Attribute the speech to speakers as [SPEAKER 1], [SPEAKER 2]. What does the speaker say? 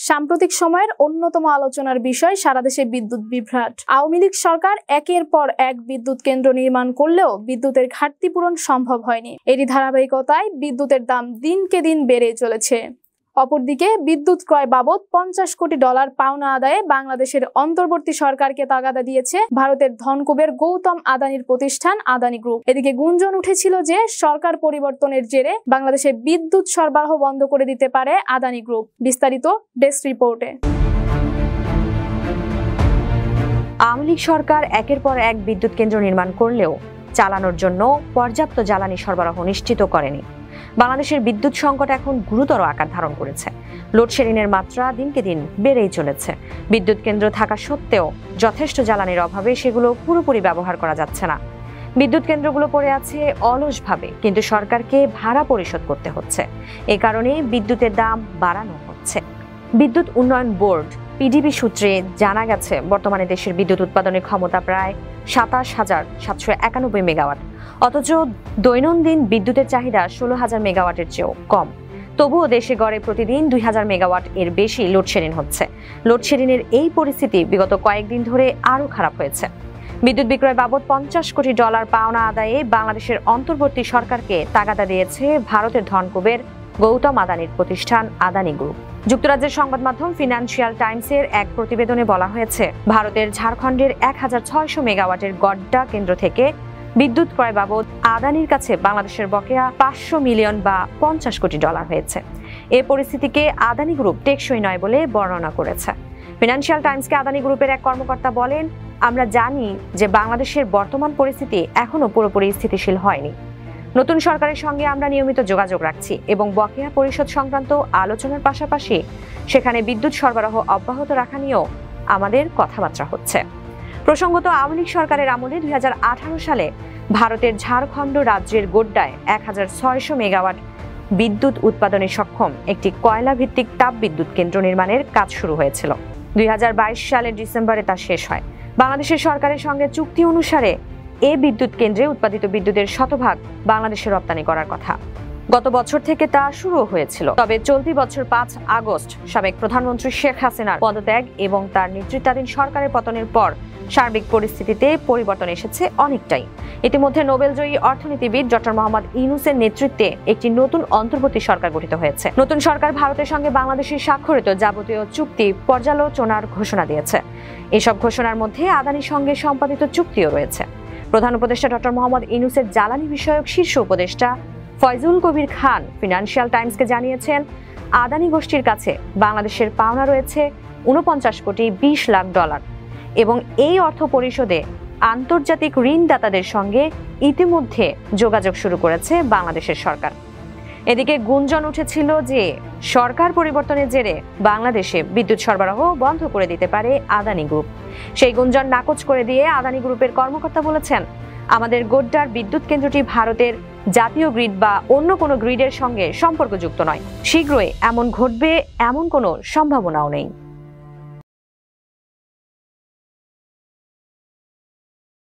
[SPEAKER 1] সাম্প্রতিক সময়ের অন্যতম আলোচনার বিষয় সারা দেশে বিদ্যুৎ বিভ্রাট। আওয়ামী লীগ সরকার একের পর এক বিদ্যুৎ কেন্দ্র নির্মাণ করলেও বিদ্যুতের ঘাটতি পূরণ সম্ভব হয়নি। এরই ধারাবাহিকতায় বিদ্যুতের দাম দিনকে দিন বেড়েই চলেছে। অপরদিকে বিদ্যুৎ ক্রয় বাবদ $50 কোটি পাওনা আদায়ে বাংলাদেশের অন্তর্বর্তী সরকারকে তাগাদা দিয়েছে ভারতের ধনকুবের গৌতম আদানির প্রতিষ্ঠান আদানি গ্রুপ। এদিকে গুঞ্জন উঠেছিল যে সরকার পরিবর্তনের জেরে বাংলাদেশে বিদ্যুৎ সরবরাহ বন্ধ করে দিতে পারে আদানি গ্রুপ। বিস্তারিত ডেস্ক রিপোর্টে।
[SPEAKER 2] আওয়ামী লীগ সরকার একের পর এক বিদ্যুৎ কেন্দ্র নির্মাণ করলেও চালানোর জন্য পর্যাপ্ত জ্বালানি সরবরাহ নিশ্চিত করেনি। বাংলাদেশের বিদ্যুৎ সংকট এখন গুরুতর আকার ধারণ করেছে। লোডশেডিংয়ের মাত্রা দিনকে দিন বেড়েই চলেছে। বিদ্যুৎ কেন্দ্র থাকা সত্ত্বেও যথেষ্ট জ্বালানির অভাবে সেগুলো পুরোপুরি ব্যবহার করা যাচ্ছে না। বিদ্যুৎ কেন্দ্রগুলো পড়ে আছে অলসভাবে, কিন্তু সরকারকে ভাড়া পরিশোধ করতে হচ্ছে। এ কারণে বিদ্যুতের দাম বাড়ানো হচ্ছে। বিদ্যুৎ উন্নয়ন বোর্ড পিডিবি সূত্রে জানা গেছে, বর্তমানে দেশের বিদ্যুৎ উৎপাদনের ক্ষমতা প্রায় 27,791 মেগাওয়াট। অথচ দৈনন্দিন বিদ্যুতের চাহিদা 16,000 মেগাওয়াটের চেয়েও কম। তবুও দেশে গড়ে প্রতিদিন 2,000 মেগাওয়াট এর বেশি লোডশেডিং হচ্ছে। লোডশেডিংয়ের এই পরিস্থিতি বিগত কয়েকদিন ধরে আরও খারাপ হয়েছে। বিদ্যুৎ বিক্রয় বাবদ $50 কোটি পাওনা আদায়ে বাংলাদেশের অন্তর্বর্তী সরকারকে তাগাদা দিয়েছে ভারতের ধনকুবের গৌতম আদানির প্রতিষ্ঠান আদানি গ্রুপ। যুক্তরাজ্যের সংবাদ মাধ্যম ফিনান্সিয়াল টাইমসের এক প্রতিবেদনে বলা হয়েছে, ভারতের ঝাড়খণ্ডের 1,600 মেগাওয়াটের গড্ডা কেন্দ্র থেকে বিদ্যুৎ ক্রয় বাবদ আদানির কাছে বাংলাদেশের বকেয়া $500 মিলিয়ন বা $50 কোটি হয়েছে। এ পরিস্থিতিকে আদানি গ্রুপ টেকসই নয় বলে বর্ণনা করেছে। ফিনান্সিয়াল টাইমসকে আদানি গ্রুপের এক কর্মকর্তা বলেন, আমরা জানি যে বাংলাদেশের বর্তমান পরিস্থিতি এখনো পুরোপুরি স্থিতিশীল হয়নি। নতুন সরকারের সঙ্গে আমরা নিয়মিত যোগাযোগ রাখছি এবং বকেয়া পরিশোধ সংক্রান্ত আলোচনার পাশাপাশি সেখানে বিদ্যুৎ সরবরাহ অব্যাহত রাখা নিয়েও আমাদের কথাবার্তা হচ্ছে। প্রসঙ্গত, আওয়ামী লীগ সরকারের আমলে 2018 সালে ভারতের ঝাড়খণ্ড রাজ্যের গোড্ডায় 1,600 মেগাওয়াট বিদ্যুৎ উৎপাদনে সক্ষম একটি কয়লা ভিত্তিক তাপ বিদ্যুৎ কেন্দ্র নির্মাণের কাজ শুরু হয়েছিল। 2022 সালের ডিসেম্বরে তা শেষ হয়। বাংলাদেশের সরকারের সঙ্গে চুক্তি অনুসারে এ বিদ্যুৎ কেন্দ্রে উৎপাদিত বিদ্যুতের শতভাগ বাংলাদেশে রপ্তানি করার কথা। গত বছর থেকে তা শুরু হয়েছিল। তবে চলতি বছর 5 আগস্ট সাবেক প্রধানমন্ত্রী শেখ হাসিনার পদত্যাগ এবং তার নেতৃত্বাধীন সরকারের পতনের পর সার্বিক পরিস্থিতিতে পরিবর্তন এসেছে অনেকটাই। ইতিমধ্যে নোবেলজয়ী অর্থনীতিবিদ ডক্টর মোহাম্মদ ইউনূসের নেতৃত্বে একটি নতুন অন্তর্বর্তী সরকার গঠিত হয়েছে। নতুন সরকার ভারতের সঙ্গে বাংলাদেশের স্বাক্ষরিত যাবতীয় চুক্তি পর্যালোচনার ঘোষণা দিয়েছে। এসব ঘোষণার মধ্যে আদানির সঙ্গে সম্পাদিত চুক্তিও রয়েছে। প্রধান উপদেষ্টা ডক্টর মোহাম্মদ ইউনূসের জ্বালানি বিষয়ক শীর্ষ উপদেষ্টা ফয়জুল কবির খান ফিনান্সিয়াল টাইমসকে জানিয়েছেন, আদানি গোষ্ঠীর কাছে বাংলাদেশের পাওনা রয়েছে $49 কোটি 20 লাখ এবং এই অর্থ পরিশোধে আন্তর্জাতিক ঋণদাতাদের সঙ্গে ইতিমধ্যে যোগাযোগ শুরু করেছে বাংলাদেশের সরকার। এদিকে গুঞ্জন উঠেছিল যে সরকার পরিবর্তনের জেরে বাংলাদেশে বিদ্যুৎ সরবরাহ বন্ধ করে দিতে পারে আদানি গ্রুপ। সেই গুঞ্জন নাকচ করে দিয়ে আদানি গ্রুপের কর্মকর্তা বলেছেন, আমাদের গোড্ডার বিদ্যুৎ কেন্দ্রটি ভারতের জাতীয় গ্রিড বা অন্য কোনো গ্রিডের সঙ্গে সম্পর্কযুক্ত নয়। শীঘ্রই এমন ঘটবে এমন কোনো সম্ভাবনাও নেই।